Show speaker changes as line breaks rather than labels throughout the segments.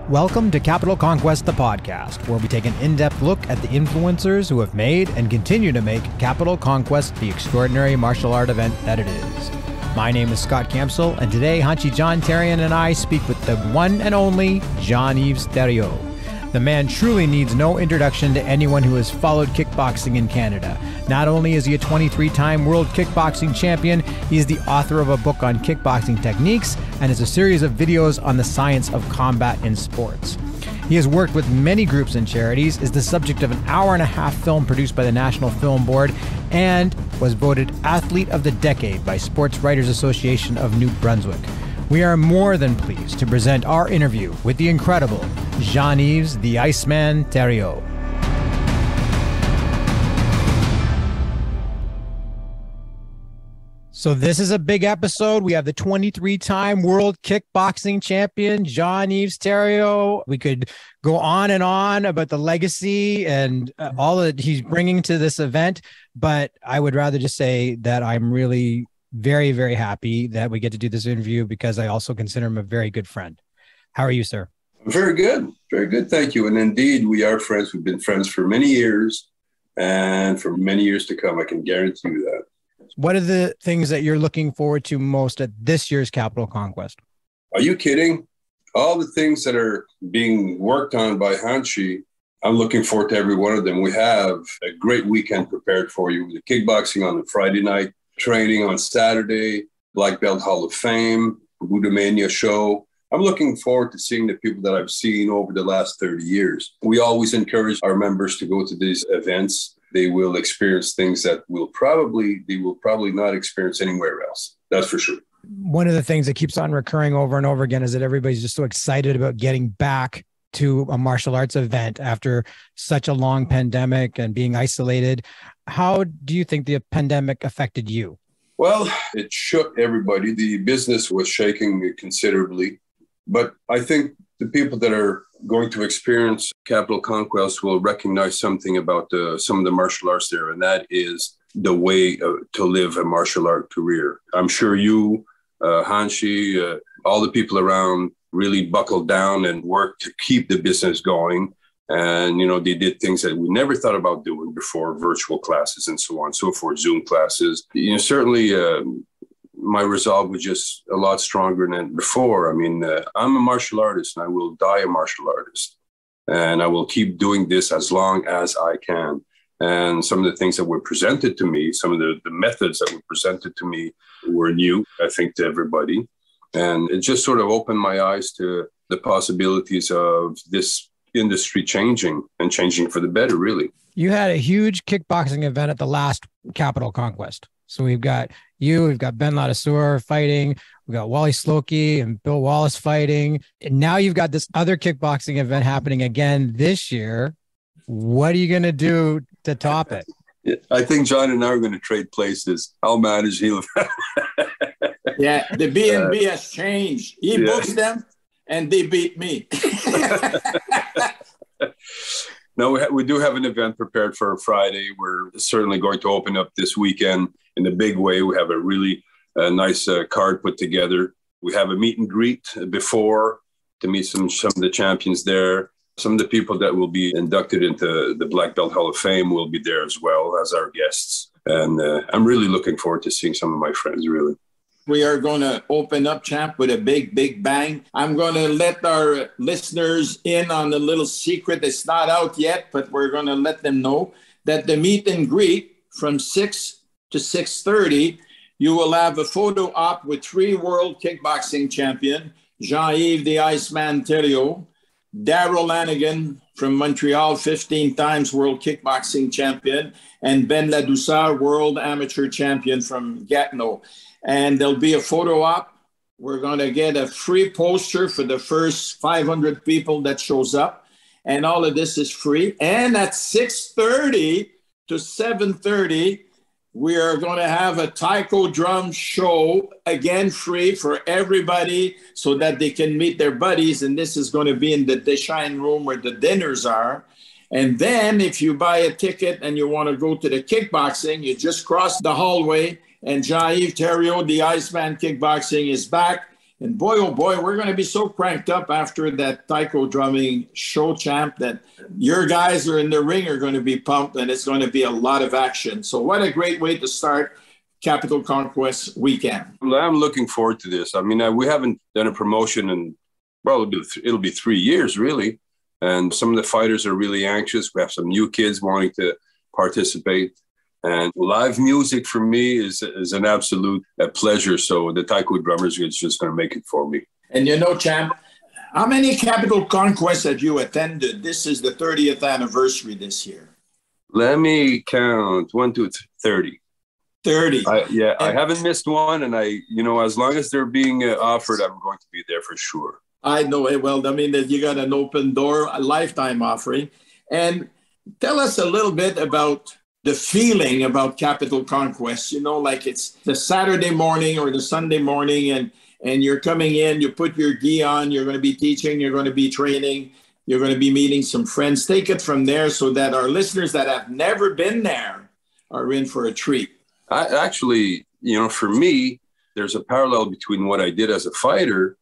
Welcome to Capital Conquest, the podcast, where we take an in-depth look at the influencers who have made and continue to make Capital Conquest the extraordinary martial art event that it is. My name is Scott Campsall, and today Hanshi Therien and I speak with the one and only Yves Theriault. The man truly needs no introduction to anyone who has followed kickboxing in Canada. Not only is he a 23-time World Kickboxing Champion, he is the author of a book on kickboxing techniques and has a series of videos on the science of combat in sports. He has worked with many groups and charities, is the subject of an hour-and-a-half film produced by the National Film Board, and was voted Athlete of the Decade by Sports Writers Association of New Brunswick. We are more than pleased to present our interview with the incredible Yves the Iceman Theriault. So this is a big episode. We have the 23-time World Kickboxing Champion, Yves Theriault. We could go on and on about the legacy and all that he's bringing to this event, but I would rather just say that I'm really very, very happy that we get to do this interview because I also consider him a very good friend. How are you, sir?
Very good. Very good. Thank you. And indeed, we are friends. We've been friends for many years and for many years to come. I can guarantee you that.
What are the things that you're looking forward to most at this year's Capital Conquest?
Are you kidding? All the things that are being worked on by Hanshi, I'm looking forward to every one of them. We have a great weekend prepared for you. The kickboxing on the Friday night, training on Saturday, Black Belt Hall of Fame, Buddha Mania show. I'm looking forward to seeing the people that I've seen over the last 30 years. We always encourage our members to go to these events. They will experience things that they will probably not experience anywhere else. That's for sure.
One of the things that keeps on recurring over and over again is that everybody's just so excited about getting back to a martial arts event after such a long pandemic and being isolated. How do you think the pandemic affected you?
Well, it shook everybody. The business was shaking considerably. But I think the people that are going to experience Capital Conquest will recognize something about some of the martial arts there, and that is the way to live a martial art career. I'm sure you, Hanshi, all the people around really buckled down and worked to keep the business going. And, you know, they did things that we never thought about doing before, virtual classes and so on and so forth, Zoom classes. You know, certainly my resolve was just a lot stronger than before. I mean, I'm a martial artist and I will die a martial artist. And I will keep doing this as long as I can. And some of the things that were presented to me, some of the methods that were presented to me were new, I think, to everybody. And it just sort of opened my eyes to the possibilities of this industry changing and changing for the better, really.
You had a huge kickboxing event at the last Capital Conquest. So we've got we've got Ben Ladouceur fighting, we've got Wally Slokey and Bill Wallace fighting. And now you've got this other kickboxing event happening again this year. What are you going to do to top it?
I think John and I are going to trade places. I'll manage him.
Yeah, the B&B has changed. He books them and they beat me.
No, we do have an event prepared for Friday. We're certainly going to open up this weekend in a big way. We have a really nice card put together. We have a meet and greet before to meet some of the champions there. Some of the people that will be inducted into the Black Belt Hall of Fame will be there as well as our guests. And I'm really looking forward to seeing some of my friends, really.
We are going to open up, champ, with a big, big bang. I'm going to let our listeners in on a little secret. It's not out yet, but we're going to let them know that the meet and greet from 6 to 6:30, you will have a photo op with 3 World Kickboxing Champion, Yves the Iceman Theriault, Darryl Lanigan from Montreal, 15 times World Kickboxing Champion, and Ben Ladouceur, World Amateur Champion from Gatineau. And there'll be a photo op. We're going to get a free poster for the first 500 people that shows up. And all of this is free. And at 6:30 to 7:30, we are going to have a taiko drum show, again, free for everybody so that they can meet their buddies. And this is going to be in the Shihan room where the dinners are. And then if you buy a ticket and you want to go to the kickboxing, you just cross the hallway and Yves Theriault, the Iceman Kickboxing, is back And boy, oh boy, we're going to be so cranked up after that taiko drumming show, champ, that your guys are in the ring are going to be pumped, and it's going to be a lot of action. So what a great way to start Capital Conquest weekend.
I'm looking forward to this. I mean, we haven't done a promotion in, well, it'll be 3 years, really. And some of the fighters are really anxious. We have some new kids wanting to participate. And live music for me is an absolute pleasure. So the taiko drummers is just going to make it for me.
And you know, champ, how many Capital Conquests have you attended? This is the 30th anniversary this year.
Let me count. 1, 2, 30.
30.
I haven't missed one. And as long as they're being offered, I'm going to be there for sure.
I know it well. I mean, that you got an open door, a lifetime offering. And tell us a little bit about the feeling about Capital Conquest, like it's the Saturday morning or the Sunday morning, and you're coming in, you put your gi on, you're going to be teaching, you're going to be training, you're going to be meeting some friends. Take it from there so that our listeners that have never been there are in for a treat.
Actually, for me, there's a parallel between what I did as a fighter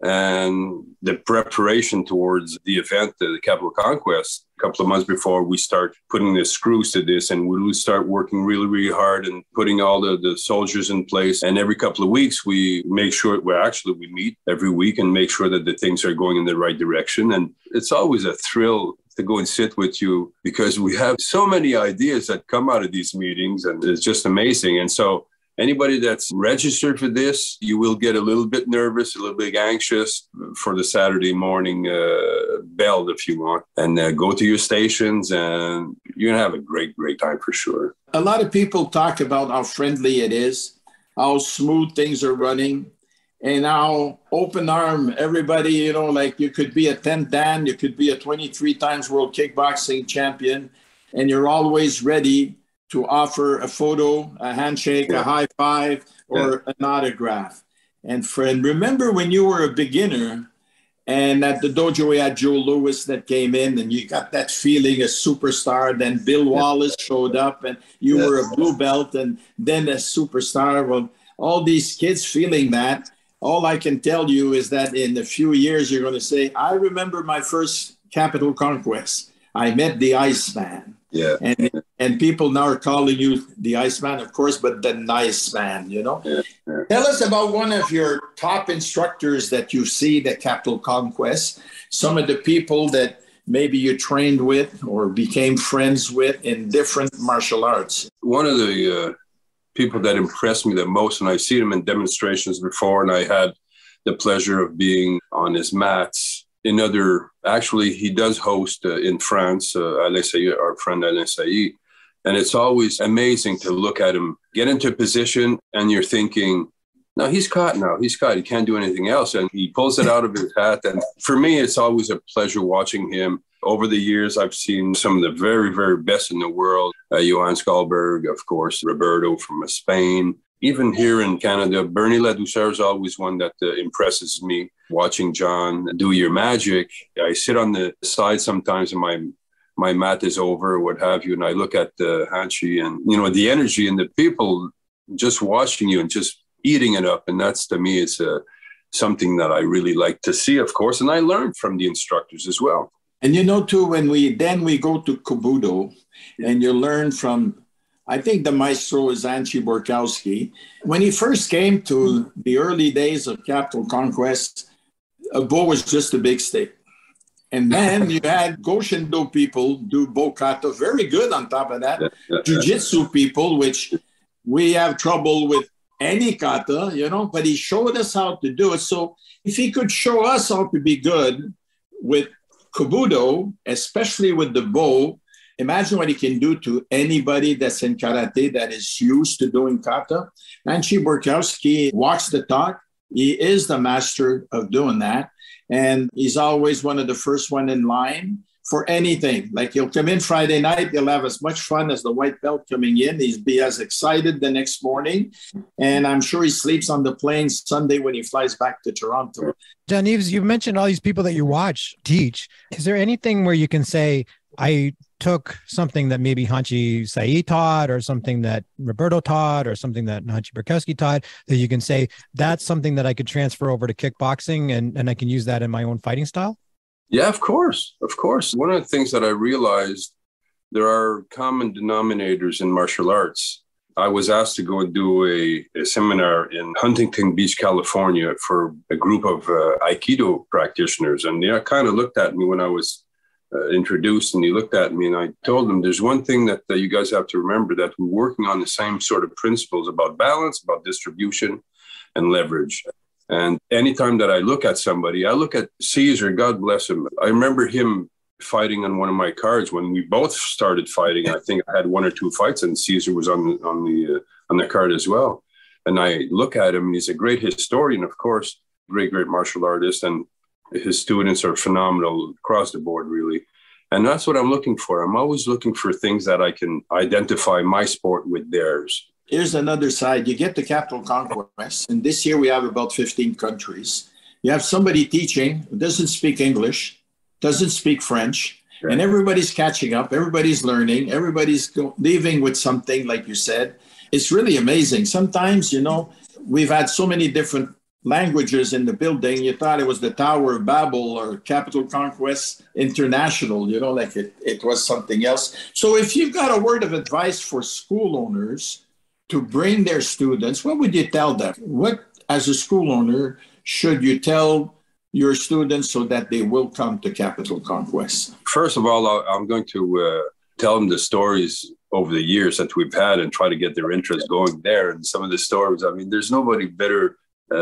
and the preparation towards the event, the Capital Conquest, a couple of months before we start putting the screws to this, and we start working really, really hard and putting all the soldiers in place. And every couple of weeks, we make sure, we meet every week and make sure that the things are going in the right direction. And it's always a thrill to go and sit with you because we have so many ideas that come out of these meetings, and it's just amazing. And so anybody that's registered for this, you will get a little bit nervous, a little bit anxious for the Saturday morning bell, if you want, and go to your stations, and you're going to have a great, great time for sure.
A lot of people talk about how friendly it is, how smooth things are running, and how open arm everybody, like you could be a 10th Dan, you could be a 23 times world kickboxing champion, and you're always ready to offer a photo, a handshake, a high five, or an autograph. And friend, remember when you were a beginner and at the dojo we had Joe Louis that came in and you got that feeling, a superstar, then Bill Wallace showed up and you were a blue belt and then a superstar. Well, all these kids feeling that, all I can tell you is that in a few years, you're going to say, I remember my first Capital Conquest. I met the Iceman.
Yeah.
And people now are calling you the Iceman, of course, but the nice man,
Yeah.
Tell us about one of your top instructors that you see at Capital Conquest, some of the people that maybe you trained with or became friends with in different martial arts.
One of the people that impressed me the most, and I've seen him in demonstrations before, and I had the pleasure of being on his mats. Actually, he does host in France, Alain Sailly, our friend Alain Sailly. And it's always amazing to look at him get into a position and you're thinking, no, he's caught now. He's caught. He can't do anything else. And he pulls it out of his hat. And for me, it's always a pleasure watching him. Over the years, I've seen some of the very, very best in the world. Johan Skalberg, of course, Roberto from Spain. Even here in Canada, Bernie Ladouceur is always one that impresses me. Watching John do your magic, I sit on the side sometimes and my mat is over or what have you, and I look at Hanshi and, the energy and the people just watching you and just eating it up. And that's, to me, it's something that I really like to see, of course, and I learned from the instructors as well.
And too, when we go to Kobudo and you learn from, I think the maestro is Hanshi Borkowski. When he first came to the early days of Capital Conquest, a bow was just a big stick. And then you had Goshindo people do bow kata, very good on top of that. Jiu-jitsu people, which we have trouble with any kata, but he showed us how to do it. So if he could show us how to be good with Kobudo, especially with the bow, imagine what he can do to anybody that's in karate that is used to doing kata. Hanshi Borkowski walks the talk. He is the master of doing that. And he's always one of the first one in line for anything. Like he'll come in Friday night, he'll have as much fun as the white belt coming in. He'll be as excited the next morning. And I'm sure he sleeps on the plane Sunday when he flies back to Toronto.
Jean-Yves, you mentioned all these people that you watch teach. Is there anything where you can say, I took something that maybe Hanshi Saeed taught, or something that Roberto taught, or something that Hanshi Barkowski taught, that you can say, that's something that I could transfer over to kickboxing and I can use that in my own fighting style?
Yeah, of course. Of course. One of the things that I realized, there are common denominators in martial arts. I was asked to go and do a seminar in Huntington Beach, California, for a group of Aikido practitioners. And they kind of looked at me when I was introduced, and he looked at me, and I told them, there's one thing that you guys have to remember, that we're working on the same sort of principles about balance, about distribution and leverage. And anytime that I look at somebody, I look at Caesar, God bless him. I remember him fighting on one of my cards when we both started fighting. I think I had one or two fights, and Caesar was on the card as well. And I look at him, and he's a great historian, of course, great martial artist, and his students are phenomenal across the board, really. And that's what I'm looking for. I'm always looking for things that I can identify my sport with theirs.
Here's another side. You get the Capital Conquest, and this year we have about 15 countries. You have somebody teaching who doesn't speak English, doesn't speak French, and everybody's catching up, everybody's learning, everybody's leaving with something, like you said. It's really amazing. Sometimes, we've had so many different languages in the building. You thought it was the Tower of Babel or Capital Conquest International, like it was something else. So if you've got a word of advice for school owners to bring their students, what would you tell them? What, as a school owner, should you tell your students so that they will come to Capital Conquest?
First of all, I'm going to tell them the stories over the years that we've had and try to get their interest going there. And some of the stories, there's nobody better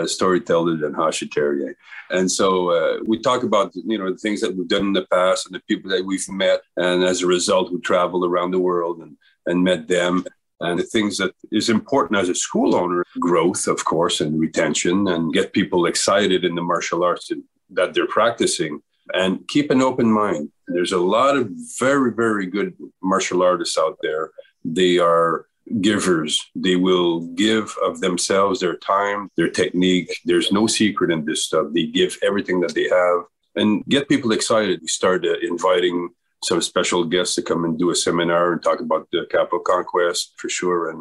storyteller than Yves Theriault. And so we talk about, the things that we've done in the past and the people that we've met. And as a result, we traveled around the world and met them. And the things that is important as a school owner, growth, of course, and retention, and get people excited in the martial arts that they're practicing, and keep an open mind. There's a lot of very, very good martial artists out there. They are givers. They will give of themselves, their time, their technique. There's no secret in this stuff. They give everything that they have and get people excited. We started inviting some special guests to come and do a seminar and talk about the Capital Conquest for sure,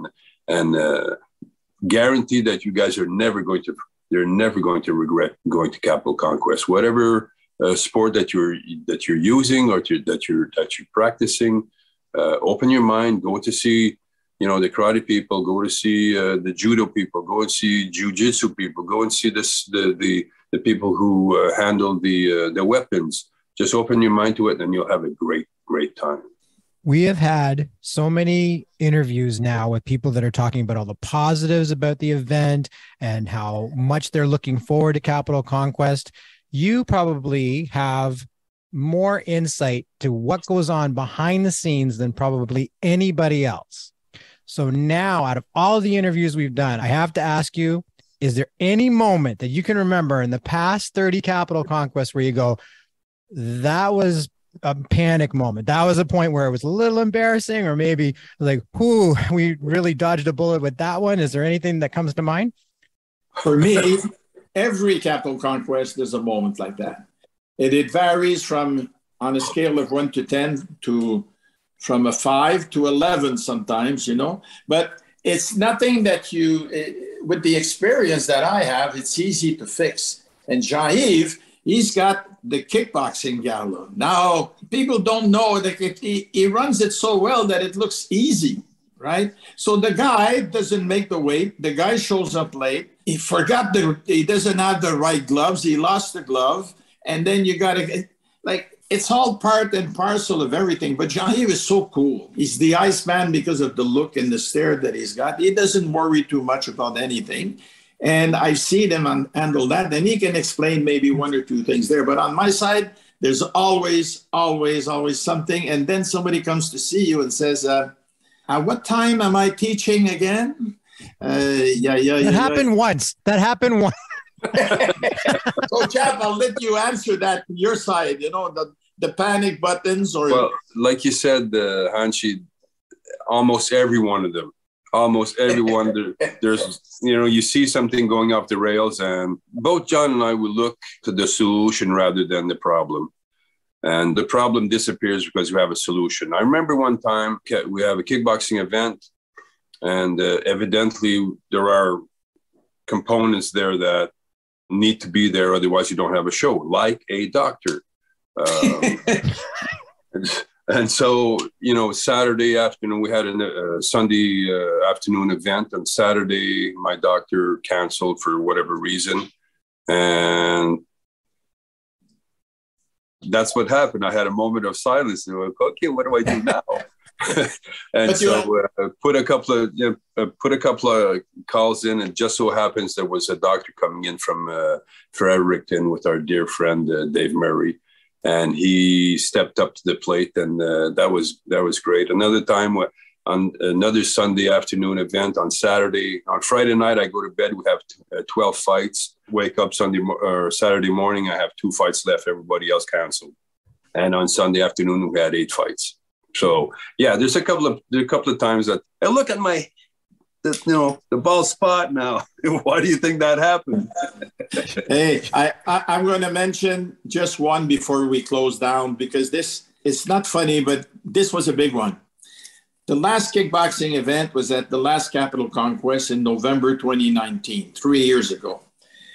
and guarantee that you guys are never going to regret going to Capital Conquest. Whatever sport that you're using or that you're practicing, open your mind. Go to see the karate people, go to see the judo people, go and see jiu-jitsu people, go and see the people who handle the weapons. Just open your mind to it and you'll have a great, great time.
We have had so many interviews now with people that are talking about all the positives about the event and how much they're looking forward to Capital Conquest. You probably have more insight to what goes on behind the scenes than probably anybody else. So now, out of all the interviews we've done, I have to ask you, is there any moment that you can remember in the past 30 Capital Conquests where you go, that was a panic moment? That was a point where it was a little embarrassing, or maybe like, whoo, we really dodged a bullet with that one. Is there anything that comes to mind?
For me, every Capital Conquest, there's a moment like that. It varies from, on a scale of 1 to 10 to from a 5 to 11 sometimes, but it's nothing that with the experience that I have, it's easy to fix. And Jean-Yves, he's got the kickboxing gala. Now, people don't know that he runs it so well that it looks easy, right? So the guy doesn't make the weight. The guy shows up late. He forgot he doesn't have the right gloves. He lost the glove. And then you got to, it's all part and parcel of everything. But Jean-Yves is so cool. He's the Iceman because of the look and the stare that he's got. He doesn't worry too much about anything. And I've seen him handle that. And he can explain maybe one or two things there. But on my side, there's always, always, always something. And then somebody comes to see you and says, at what time am I teaching again? That
happened once. That happened once.
So, Chap, I'll let you answer that from your side. the panic buttons? Or
well, like you said, Hanshi, almost every one of them. Almost everyone, there's, you see something going off the rails, and both John and I will look to the solution rather than the problem. And the problem disappears because we have a solution. I remember one time we have a kickboxing event, and evidently there are components there that need to be there, otherwise you don't have a show, like a doctor. And so, Saturday afternoon, we had a Sunday afternoon event. On Saturday, my doctor canceled for whatever reason. And that's what happened. I had a moment of silence. And I went, okay, what do I do now? And so put a couple of calls in, and just so happens there was a doctor coming in from Fredericton with our dear friend Dave Murray. And he stepped up to the plate, and that was great. Another time on another Sunday afternoon event on Saturday. On Friday night, I go to bed. We have 12 fights. Wake up Saturday morning, I have 2 fights left. Everybody else canceled. And on Sunday afternoon, we had 8 fights. So yeah, there's a couple of times that I look at the ball spot now. Why do you think that happened?
Hey, I'm going to mention just one before we close down, because it's not funny, but this was a big one. The last kickboxing event was at the last Capital Conquest in November 2019, 3 years ago.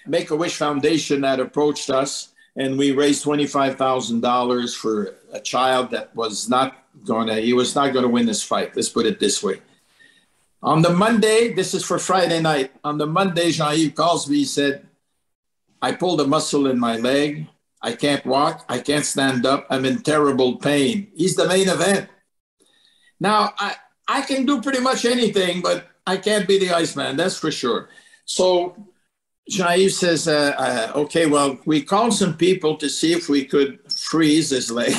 Make-A-Wish Foundation had approached us, and we raised $25,000 for a child that was not going to win this fight. Let's put it this way. On the Monday, this is for Friday night. On the Monday, Jean-Yves calls me. He said, I pulled a muscle in my leg. I can't walk. I can't stand up. I'm in terrible pain. He's the main event. Now, I can do pretty much anything, but I can't be the Iceman, that's for sure. So Jean-Yves says, okay, well, we called some people to see if we could freeze his leg.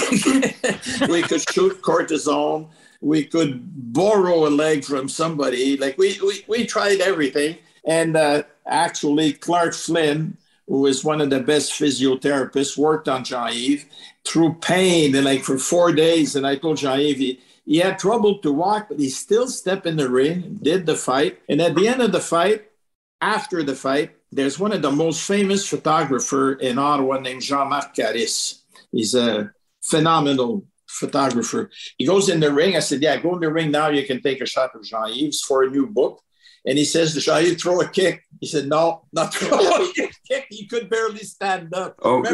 We could shoot cortisone. We could borrow a leg from somebody. Like we tried everything. And actually, Clark Flynn, who is one of the best physiotherapists, worked on Jean-Yves through pain and for 4 days. And I told Jean-Yves he had trouble to walk, but he still stepped in the ring, did the fight. And at the end of the fight, after the fight, there's one of the most famous photographers in Ottawa named Jean-Marc Caris. He's a phenomenal photographer. He goes in the ring. I said, yeah, go in the ring now. You can take a shot of Jean-Yves for a new book. And he says to Jean-Yves, throw a kick. He said, no, not throw a kick. He could barely stand up.
Oh,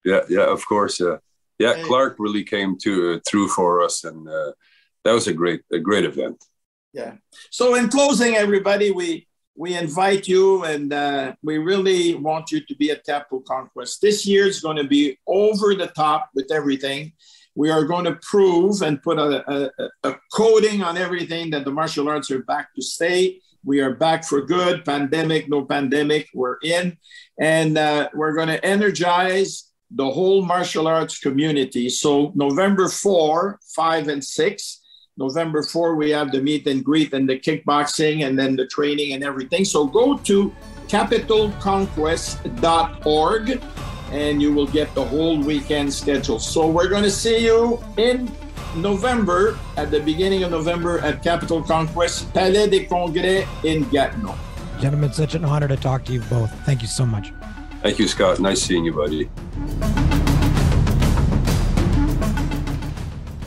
yeah, of course, yeah. Yeah, Clark really came through for us, and that was a great event.
Yeah. So in closing, everybody, we invite you, and we really want you to be at Capital Conquest. This year is going to be over the top with everything. We are going to prove and put a coating on everything that the martial arts are back to stay. We are back for good. Pandemic, no pandemic, we're in. And we're going to energize the whole martial arts community. So November 4, 5, and 6. November 4, we have the meet and greet and the kickboxing and then the training and everything. So go to capitalconquest.org and you will get the whole weekend schedule. So we're going to see you in November, at the beginning of November at Capital Conquest, Palais des Congrès in Gatineau.
Gentlemen, such an honor to talk to you both. Thank you so much.
Thank you, Scott. Nice seeing you, buddy.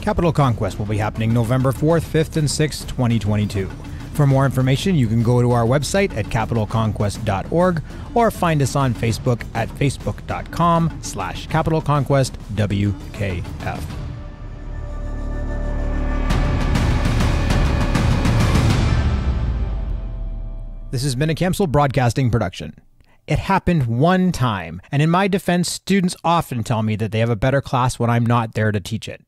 Capital Conquest will be happening November 4th, 5th, and 6th, 2022. For more information, you can go to our website at capitalconquest.org or find us on Facebook at facebook.com/capitalconquestwkf. This has been a Campsall Broadcasting production. It happened one time, and in my defense, students often tell me that they have a better class when I'm not there to teach it.